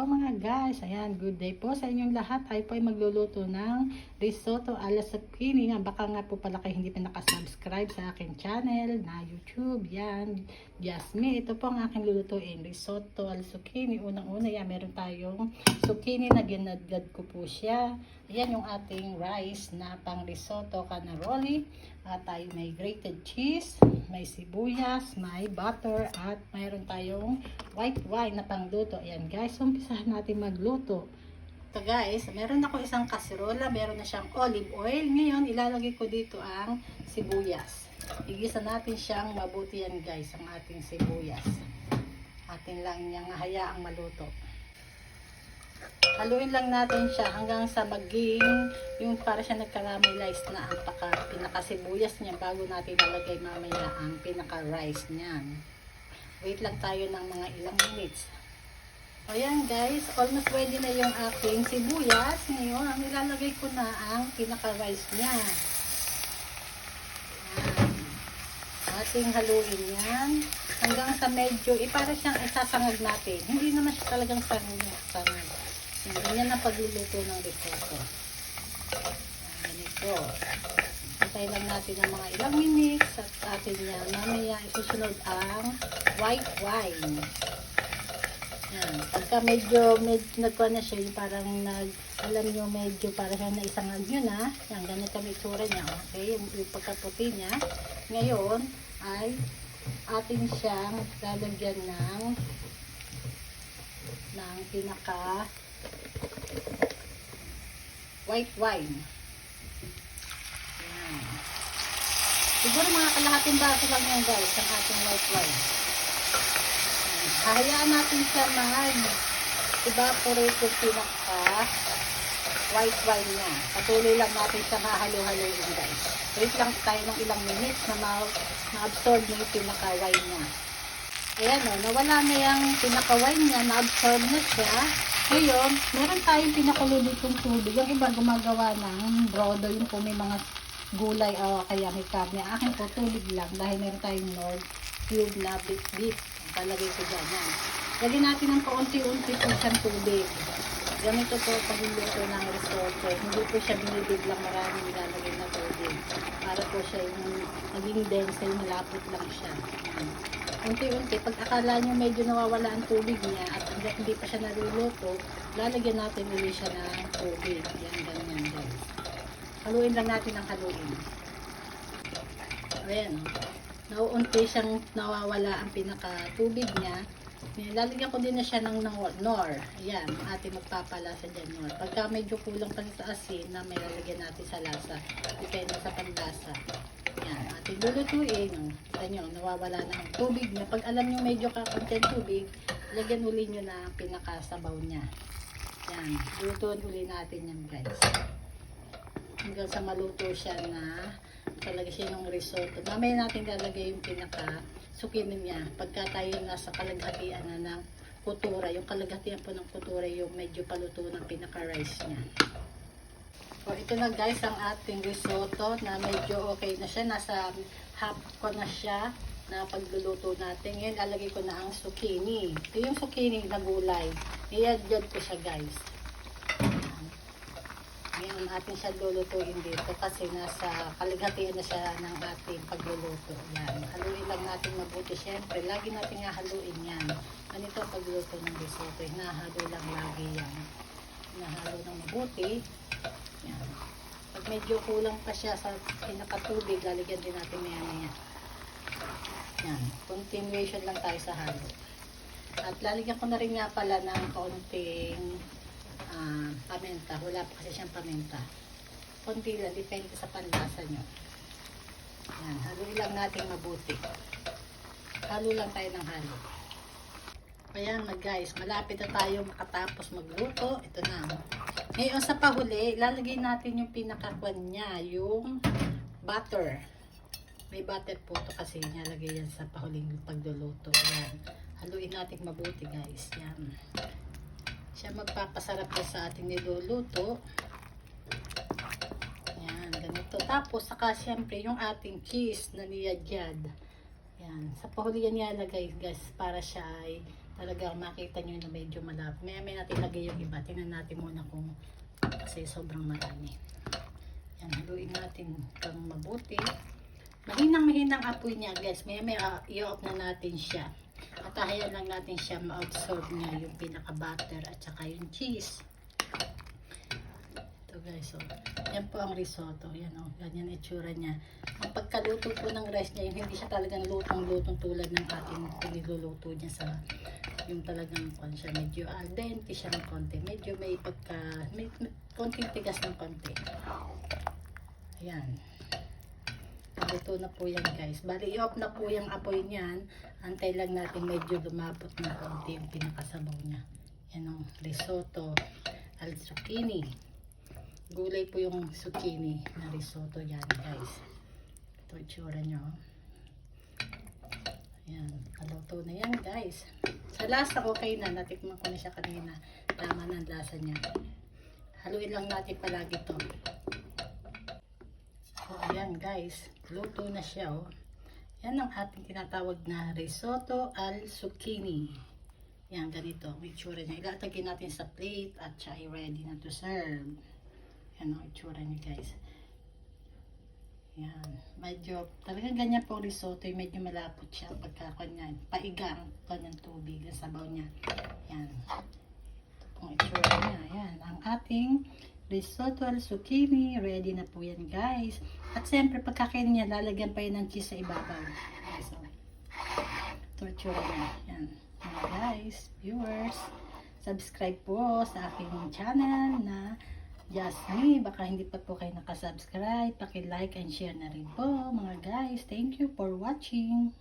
mga guys, ayan, good day po sa inyong lahat. Tayo po ay magluluto ng risotto alla zucchini. Baka nga po pala kayo hindi pa nakasubscribe sa aking channel na YouTube. Yan, Jasmine. Ito po ang aking lulutuin, risotto alla zucchini. Unang-una, yan, meron tayong zucchini na ginadgad ko po siya. Ayan yung ating rice na pang risotto canaroli. At tayo may grated cheese, may sibuyas, may butter, at mayroon tayong white wine na pangluto. Ayan guys, umpisahan natin magluto. Ito guys, meron ako isang kaserola, meron na siyang olive oil. Ngayon, ilalagay ko dito ang sibuyas. Igisa natin siyang mabuti yan guys, ang ating sibuyas. Atin lang niyang hayaang maluto. Haluin lang natin siya hanggang sa maging yung para siya nagkaramelize na ang pinaka-sibuyas niya bago natin ilagay mamaya ang pinaka-rice niyan. Wait lang tayo ng mga ilang minutes. Ayan guys, almost ready na yung aking sibuyas. Ngayon, ang ilalagay ko na ang pinaka-rice niya. Ayan. Ating haluin yan hanggang sa medyo, para siyang isasangag natin. Hindi naman siya talagang sangag. Ganyan ang pagluluto ng risotto. Ganito. Hintay lang natin ng mga ilang minutes at atin yan. Mamaya isusunod ang white wine. Yan. Pagka medyo nagkuha na siya, parang alam nyo, medyo para siya na isangag nyo na. Yan, ganito ang itsura niya. Okay, yung pagkaputi niya. Ngayon ay atin siyang lalagyan ng pinaka white wine. Ayan. Siguro mga kalahating baso lang yan guys, ang ating white wine. Hahayaan natin siya mag-evaporate yung pinaka white wine niya. Patuloy lang natin siya hahalo-haloin guys. Wait lang tayo ng ilang minutes na ma-absorb na yung pinaka wine niya. Ayan o, nawala na yung pinaka-wine niya, na-absorb na siya. Ngayon, meron tayong pinakulo ditong tubig. Yung iba gumagawa ng brodo, yung po may mga gulay o kaya may karne. Akin po tubig lang dahil meron tayong Knorr cube na beef. Palagay ko dyan. Yan. Lagyan natin ng paunti-unti po siyang tubig. Ganito po pagluluto ng risotto. Hindi po siya binibiglang maraming nilalagay na tubig. Para po siya yung naging dense, yung malapot lang siya. Unti-unti, pag akala nyo medyo nawawala ang tubig niya at hindi pa siya naluluto, lalagyan natin ulit siya ng tubig. Yan, ganyan guys. Haluin lang natin ang haluin. Ayan. Nauunti siyang nawawala ang pinaka-tubig niya. Lalagyan ko din na siya ng Knorr. Ayan, ating magpapalasa dyan Knorr. Pagka medyo kulang pa sa asin na may lalagyan natin sa lasa, depende sa panlasa. Yan, ating lulutuin. Kita nyo, nawawala na ang tubig niya. Pag alam nyo medyo kakunti ang tubig, lagyan uli nyo na pinakasabaw niya. Yan, lutuin uli natin yan guys. Hanggang sa maluto siya na talaga siya ng risotto. Mamaya natin lalagay yung pinaka-zucchini niya. Pagka tayo nasa kalaghatian na ng kutura, yung kalaghatian po ng kutura, yung medyo paluto ng pinaka-rice niya. So, ito na guys ang ating risotto na medyo okay na siya. Nasa half ko na siya na pagluluto natin. Ngayon, lalagay ko na ang zucchini. Ito yung zucchini na gulay. I-adjud ko siya guys. Ngayon, atin siya lulutuin dito kasi nasa kalighatian na siya ng ating pagluluto. Yan. Haluin lang natin mabuti. Siyempre, lagi natin haluin yan. Ganito ang pagluluto ng risotto. Hinahalo lang lagi yan. Hinahalo ng mabuti. Yan. Pag medyo kulang pa siya sa pinakatubig, lalagyan din natin maya-maya. Yan. Continuation lang tayo sa halo. At lalagyan ko na rin nga pala ng kaunting paminta. Wala pa kasi siyang paminta. Kunti lang, depende sa panlasa nyo. Yan. Haluin lang natin mabuti. Halo lang tayo ng halo. Ayan na guys, malapit na tayo makatapos magluto. Ito na. Ngayon sa pahuli, lalagay natin yung pinakakwan niya, yung butter. May butter po ito kasi nilalagay yan sa pahuling pagluluto. Ayan. Haluin natin mabuti guys. Yan. Siya magpapasarap po sa ating niluluto. Yan, ganito. Tapos, saka siyempre yung ating cheese na niyadyad. Yan. Sa pahuli yan nilalagay guys para siya ay Talagang makita nyo na medyo malapot. May natin lagay yung iba. Tingnan natin muna kung kasi sobrang marami. Yan, haluin natin kang mabuti. Mahinang apoy niya guys. May i-off na natin siya. At hayaan lang natin siya ma-absorb niya yung pinaka-butter at saka yung cheese. Ito guys, so yan po ang risotto. Yan o, ganyan itsura niya. Ang pagkaluto po ng rice niya, yung hindi siya talagang lutong-lutong tulad ng ating niluluto niya sa yung talagang siya, medyo al dente siya ng konti. Medyo may konting tigas ng konti. Ayan. Luto na po yan guys. Bali, i-off na po yung apoy niyan. Antay lang natin medyo lumapot ng konti yung pinakasabaw niya. Yan ang risotto al zucchini. Gulay po yung zucchini na risotto yan guys. Ito itsura nyo. Ayan. Naluto na yan guys. Sa lasa okay na. Natikman ko na siya kanina. Tama na ang lasa niya. Haluin lang natin palagi to. So, ayan guys, luto na siya oh. Yan ang ating tinatawag na risotto al zucchini. Yan, ganito ang itsura niya. Ilalagay natin sa plate at siya ay ready na to serve. Yan ang itsura niya guys. Yan, medyo talagang ganyan po risotto, medyo malapot siya pagkakanyan. Paiga ang kanyang tubig, ang sabaw niya. Yan, ito pong itsura niya. Yan, ang ating risotto al zucchini, ready na po yan guys. At siyempre pagkakain niya, lalagyan pa yun ng cheese sa ibabaw. Okay, so, torture niya. Yan. Mga guys, viewers, subscribe po sa aking channel na Just Me. Baka hindi pa po kayo nakasubscribe, paki-like and share na rin po mga guys. Thank you for watching.